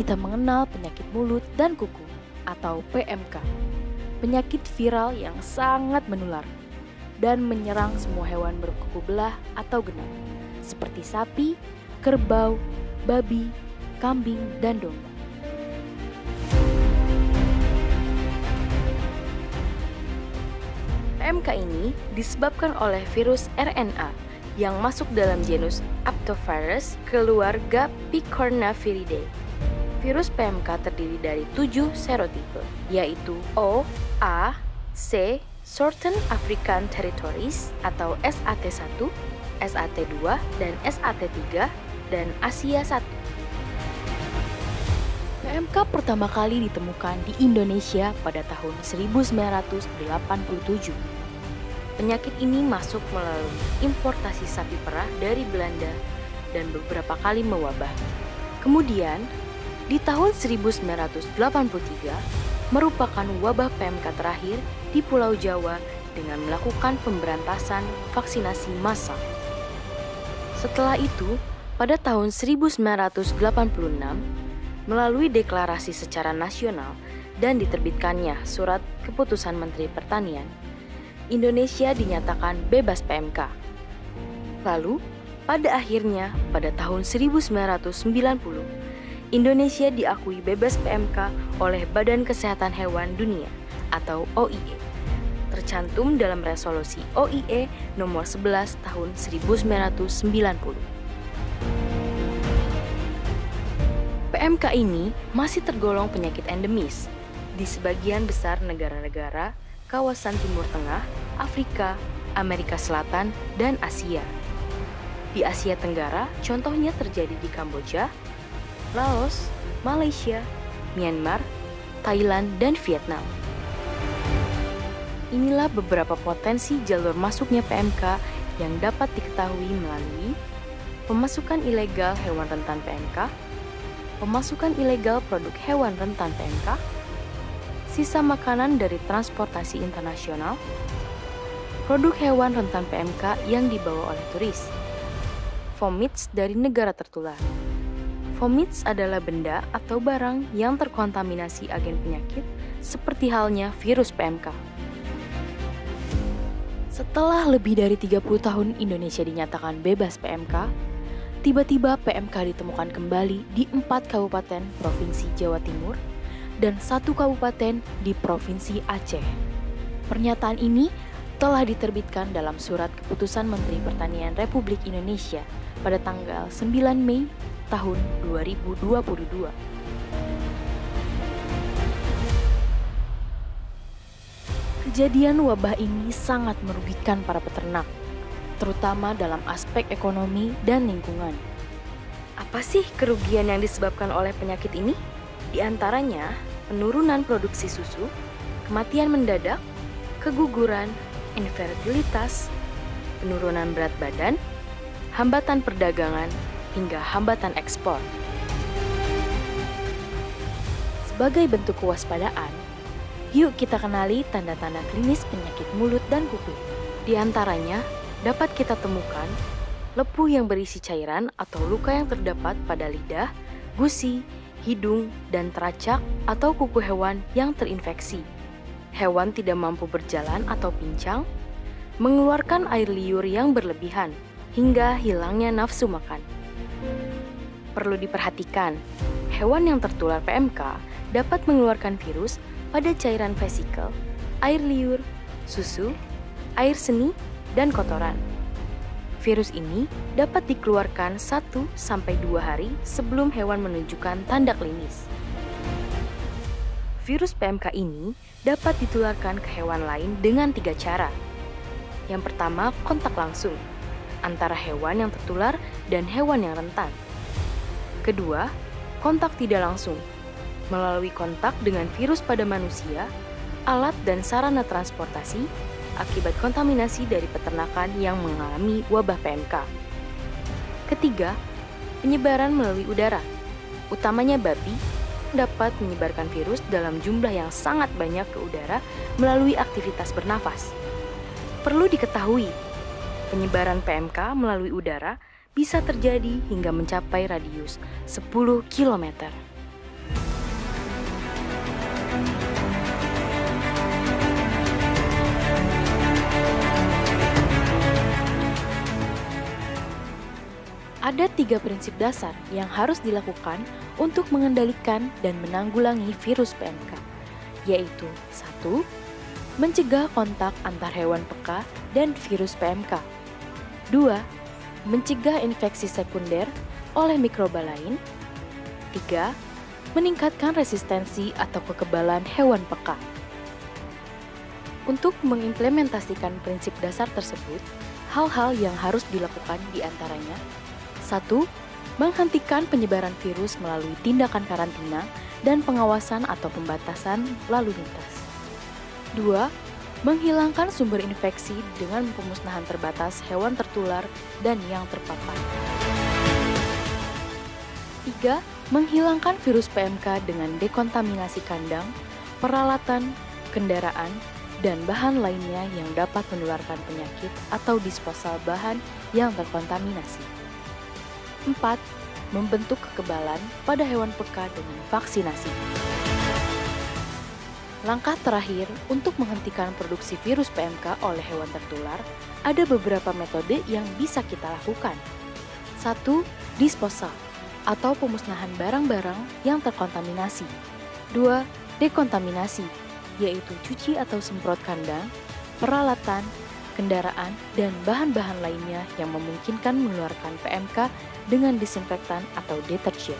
kita mengenal penyakit mulut dan kuku atau PMK. Penyakit viral yang sangat menular dan menyerang semua hewan berkuku belah atau genap, seperti sapi, kerbau, babi, kambing, dan domba. PMK ini disebabkan oleh virus RNA yang masuk dalam genus Aptovirus keluarga Picornaviridae. Virus PMK terdiri dari 7 serotipe, yaitu O, A, C, Southern African Territories atau SAT1, SAT2, dan SAT3, dan Asia 1. PMK pertama kali ditemukan di Indonesia pada tahun 1987. Penyakit ini masuk melalui importasi sapi perah dari Belanda dan beberapa kali mewabah. Kemudian, di tahun 1983 merupakan wabah PMK terakhir di Pulau Jawa dengan melakukan pemberantasan vaksinasi massal. Setelah itu, pada tahun 1986, melalui deklarasi secara nasional dan diterbitkannya Surat Keputusan Menteri Pertanian, Indonesia dinyatakan bebas PMK. Lalu, pada akhirnya, pada tahun 1990, Indonesia diakui bebas PMK oleh Badan Kesehatan Hewan Dunia atau OIE, tercantum dalam resolusi OIE nomor 11 tahun 1990. PMK ini masih tergolong penyakit endemis di sebagian besar negara-negara kawasan Timur Tengah, Afrika, Amerika Selatan, dan Asia. Di Asia Tenggara, contohnya terjadi di Kamboja, Laos, Malaysia, Myanmar, Thailand, dan Vietnam. Inilah beberapa potensi jalur masuknya PMK yang dapat diketahui melalui pemasukan ilegal hewan rentan PMK, pemasukan ilegal produk hewan rentan PMK, sisa makanan dari transportasi internasional, produk hewan rentan PMK yang dibawa oleh turis, vomits dari negara tertular. Vomits adalah benda atau barang yang terkontaminasi agen penyakit seperti halnya virus PMK. Setelah lebih dari 30 tahun Indonesia dinyatakan bebas PMK, tiba-tiba PMK ditemukan kembali di 4 kabupaten Provinsi Jawa Timur dan 1 kabupaten di Provinsi Aceh. Pernyataan ini telah diterbitkan dalam Surat Keputusan Menteri Pertanian Republik Indonesia pada tanggal 9 Mei tahun 2022. Kejadian wabah ini sangat merugikan para peternak, terutama dalam aspek ekonomi dan lingkungan. Apa sih kerugian yang disebabkan oleh penyakit ini? Di antaranya, penurunan produksi susu, kematian mendadak, keguguran, infertilitas, penurunan berat badan, hambatan perdagangan, hingga hambatan ekspor. Sebagai bentuk kewaspadaan, yuk kita kenali tanda-tanda klinis penyakit mulut dan kuku. Di antaranya, dapat kita temukan lepuh yang berisi cairan atau luka yang terdapat pada lidah, gusi, hidung, dan teracak atau kuku hewan yang terinfeksi. Hewan tidak mampu berjalan atau pincang, mengeluarkan air liur yang berlebihan, hingga hilangnya nafsu makan. Perlu diperhatikan, hewan yang tertular PMK dapat mengeluarkan virus pada cairan vesikel, air liur, susu, air seni, dan kotoran. Virus ini dapat dikeluarkan 1-2 hari sebelum hewan menunjukkan tanda klinis. Virus PMK ini dapat ditularkan ke hewan lain dengan 3 cara. Yang pertama, kontak langsung antara hewan yang tertular dan hewan yang rentan. Kedua, kontak tidak langsung melalui kontak dengan virus pada manusia, alat dan sarana transportasi, akibat kontaminasi dari peternakan yang mengalami wabah PMK. Ketiga, penyebaran melalui udara, utamanya babi, dapat menyebarkan virus dalam jumlah yang sangat banyak ke udara melalui aktivitas bernafas. Perlu diketahui, penyebaran PMK melalui udara bisa terjadi hingga mencapai radius 10 km. Ada 3 prinsip dasar yang harus dilakukan untuk mengendalikan dan menanggulangi virus PMK, yaitu 1. Mencegah kontak antar hewan peka dan virus PMK. 2. Mencegah infeksi sekunder oleh mikroba lain. 3. Meningkatkan resistensi atau kekebalan hewan peka. Untuk mengimplementasikan prinsip dasar tersebut, hal-hal yang harus dilakukan diantaranya: 1. Menghentikan penyebaran virus melalui tindakan karantina dan pengawasan atau pembatasan lalu lintas. 2. Menghilangkan sumber infeksi dengan pemusnahan terbatas hewan tertular dan yang terpapar. 3. Menghilangkan virus PMK dengan dekontaminasi kandang, peralatan, kendaraan, dan bahan lainnya yang dapat menularkan penyakit atau disposal bahan yang terkontaminasi. 4. Membentuk kekebalan pada hewan peka dengan vaksinasi. Langkah terakhir untuk menghentikan produksi virus PMK oleh hewan tertular, ada beberapa metode yang bisa kita lakukan. 1. Disposal atau pemusnahan barang-barang yang terkontaminasi. 2. Dekontaminasi, yaitu cuci atau semprot kandang, peralatan, kendaraan, dan bahan-bahan lainnya yang memungkinkan menularkan PMK dengan disinfektan atau deterjen.